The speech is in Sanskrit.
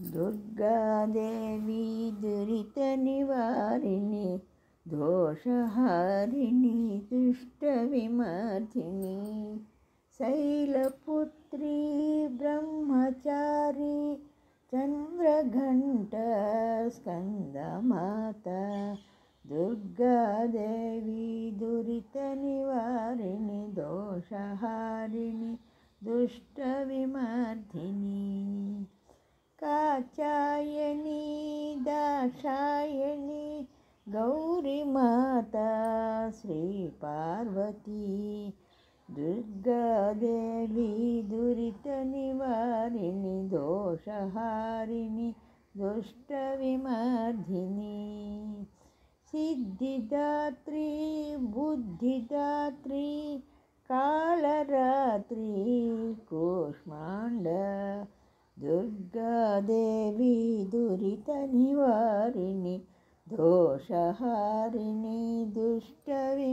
दुर्गादेवी दुरितनिवारिणि दोषहारिणि दुष्टविमर्दिनि शैलपुत्री ब्रह्मचारी चन्द्रघण्टस्कन्दमाता दुर्गादेवी दुरितनिवारिणि दोषहारिणि दुष्टविमर्दिनि कात्यायनी दाक्षायणी गौरीमाता श्रीपार्वती दुर्गादेवी दुरितनिवारिणि दोषहारिणि दुष्टविमर्दिनि सिद्धिदात्री बुद्धिदात्री कालरात्रि कूष्माण्डा दुर्गादेवी दुरितनिवारिणि दोषहारिणि दुष्टविमर्दिनि